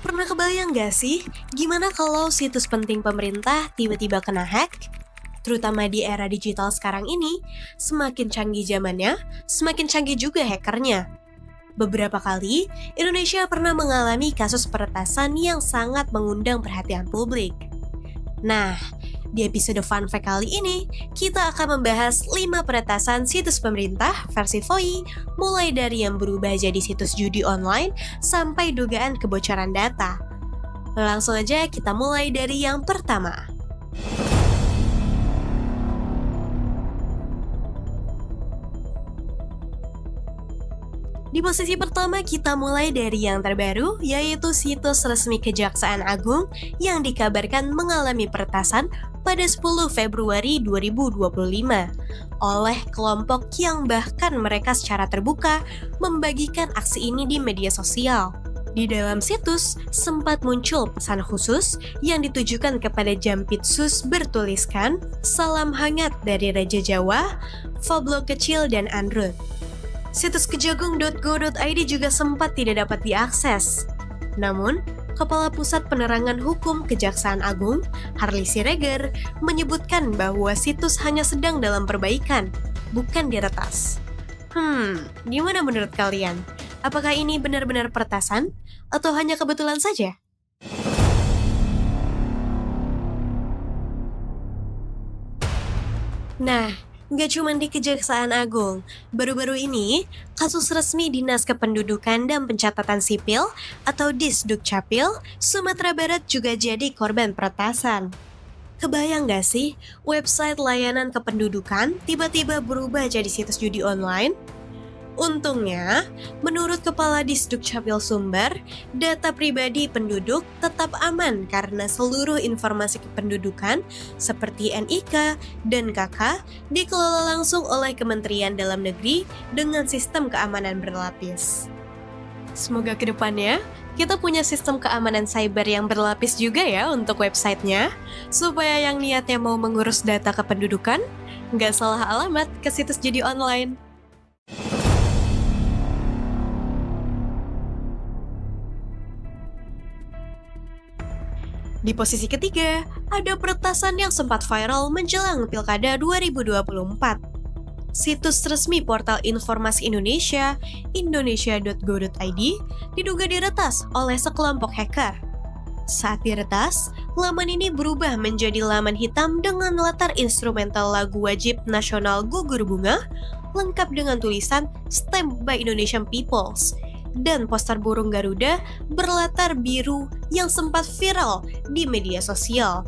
Pernah kebayang gak sih, gimana kalau situs penting pemerintah tiba-tiba kena hack? Terutama di era digital sekarang ini, semakin canggih zamannya, semakin canggih juga hackernya. Beberapa kali, Indonesia pernah mengalami kasus peretasan yang sangat mengundang perhatian publik. Nah, di episode Fun Fact kali ini, kita akan membahas 5 peretasan situs pemerintah versi FOI, mulai dari yang berubah jadi situs judi online sampai dugaan kebocoran data. Langsung aja kita mulai dari yang pertama. Di posisi pertama kita mulai dari yang terbaru, yaitu situs resmi Kejaksaan Agung yang dikabarkan mengalami peretasan pada 10 Februari 2025 oleh kelompok yang bahkan mereka secara terbuka membagikan aksi ini di media sosial. Di dalam situs sempat muncul pesan khusus yang ditujukan kepada Jampitsus bertuliskan "Salam hangat dari Raja Jawa, Fablog kecil dan Android". Situs kejagung.go.id juga sempat tidak dapat diakses. Namun, Kepala Pusat Penerangan Hukum Kejaksaan Agung, Harley Siregar, menyebutkan bahwa situs hanya sedang dalam perbaikan, bukan diretas. Gimana menurut kalian? Apakah ini benar-benar peretasan atau hanya kebetulan saja? Nah, nggak cuma di Kejaksaan Agung. Baru-baru ini, kasus resmi Dinas Kependudukan dan Pencatatan Sipil atau Disdukcapil, Sumatera Barat juga jadi korban peretasan. Kebayang nggak sih, website layanan kependudukan tiba-tiba berubah jadi situs judi online? Untungnya, menurut Kepala Disdukcapil Sumber, data pribadi penduduk tetap aman karena seluruh informasi kependudukan seperti NIK dan KK dikelola langsung oleh Kementerian Dalam Negeri dengan sistem keamanan berlapis. Semoga kedepannya kita punya sistem keamanan cyber yang berlapis juga ya untuk websitenya, supaya yang niatnya mau mengurus data kependudukan nggak salah alamat ke situs judi online. Di posisi ketiga, ada peretasan yang sempat viral menjelang Pilkada 2024. Situs resmi portal informasi Indonesia, indonesia.go.id, diduga diretas oleh sekelompok hacker. Saat diretas, laman ini berubah menjadi laman hitam dengan latar instrumental lagu wajib nasional Gugur Bunga, lengkap dengan tulisan Stamped by Indonesian Peoples, dan poster burung Garuda berlatar biru yang sempat viral di media sosial.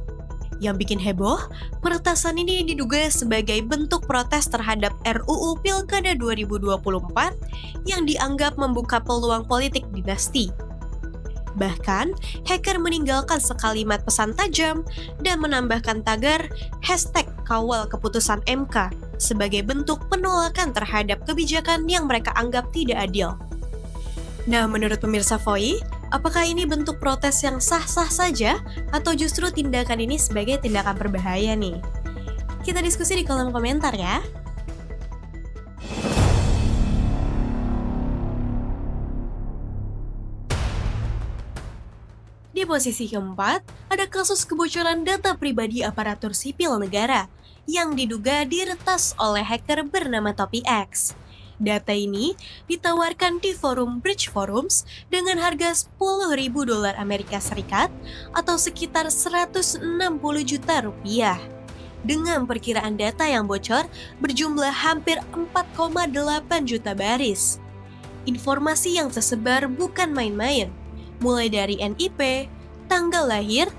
Yang bikin heboh, peretasan ini diduga sebagai bentuk protes terhadap RUU Pilkada 2024 yang dianggap membuka peluang politik dinasti. Bahkan, hacker meninggalkan sekalimat pesan tajam dan menambahkan tagar #kawal keputusan MK sebagai bentuk penolakan terhadap kebijakan yang mereka anggap tidak adil. Nah, menurut pemirsa FOI, apakah ini bentuk protes yang sah-sah saja atau justru tindakan ini sebagai tindakan berbahaya nih? Kita diskusi di kolom komentar ya. Di posisi keempat, ada kasus kebocoran data pribadi aparatur sipil negara yang diduga diretas oleh hacker bernama Topi X. Data ini ditawarkan di forum Bridge Forums dengan harga $10.000 Amerika Serikat atau sekitar 160 juta rupiah. Dengan perkiraan data yang bocor berjumlah hampir 4,8 juta baris. Informasi yang tersebar bukan main-main, mulai dari NIP, tanggal lahir,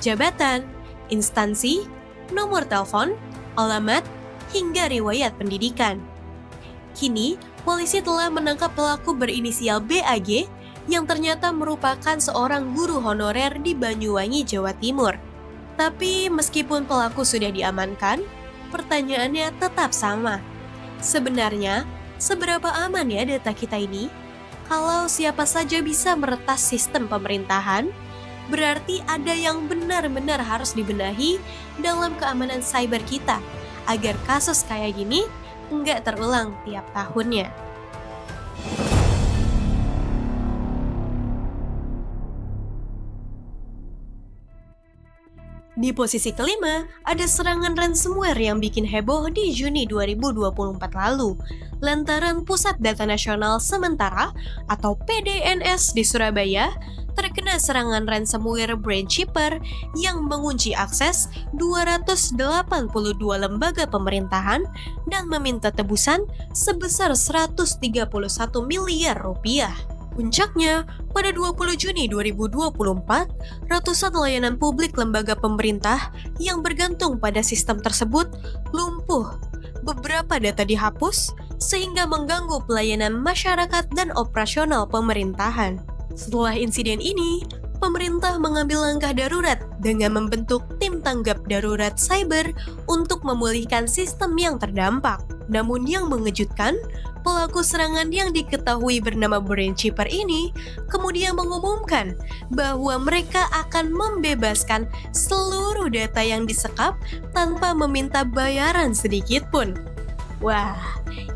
jabatan, instansi, nomor telepon, alamat, hingga riwayat pendidikan. Kini, polisi telah menangkap pelaku berinisial BAG yang ternyata merupakan seorang guru honorer di Banyuwangi, Jawa Timur. Tapi meskipun pelaku sudah diamankan, pertanyaannya tetap sama. Sebenarnya, seberapa aman ya data kita ini? Kalau siapa saja bisa meretas sistem pemerintahan, Berarti ada yang benar-benar harus dibenahi dalam keamanan cyber kita, agar kasus kayak gini nggak terulang tiap tahunnya. Di posisi kelima, ada serangan ransomware yang bikin heboh di Juni 2024 lalu, lantaran Pusat Data Nasional Sementara atau PDNS di Surabaya terkena serangan ransomware Braincheaper yang mengunci akses 282 lembaga pemerintahan dan meminta tebusan sebesar 131 miliar rupiah. Puncaknya, pada 20 Juni 2024, ratusan layanan publik lembaga pemerintah yang bergantung pada sistem tersebut lumpuh. Beberapa data dihapus, sehingga mengganggu pelayanan masyarakat dan operasional pemerintahan. Setelah insiden ini, pemerintah mengambil langkah darurat dengan membentuk tim tanggap darurat cyber untuk memulihkan sistem yang terdampak. Namun yang mengejutkan, pelaku serangan yang diketahui bernama Braincheaper ini kemudian mengumumkan bahwa mereka akan membebaskan seluruh data yang disekap tanpa meminta bayaran sedikit pun. Wah,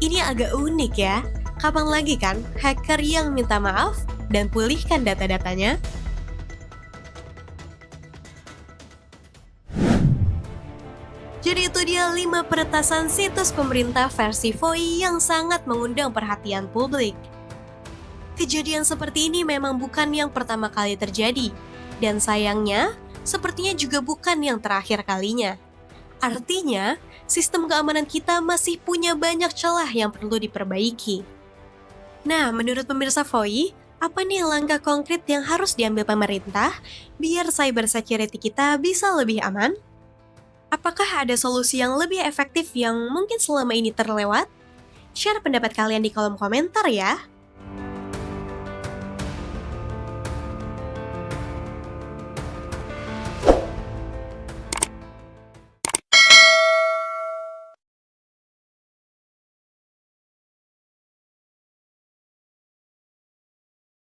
ini agak unik ya. Kapan lagi kan hacker yang minta maaf dan pulihkan data-datanya? Jadi itu dia 5 peretasan situs pemerintah versi VOI yang sangat mengundang perhatian publik. Kejadian seperti ini memang bukan yang pertama kali terjadi, dan sayangnya, sepertinya juga bukan yang terakhir kalinya. Artinya, sistem keamanan kita masih punya banyak celah yang perlu diperbaiki. Nah, menurut pemirsa VOI, apa nih langkah konkret yang harus diambil pemerintah biar cyber security kita bisa lebih aman? Apakah ada solusi yang lebih efektif yang mungkin selama ini terlewat? Share pendapat kalian di kolom komentar ya.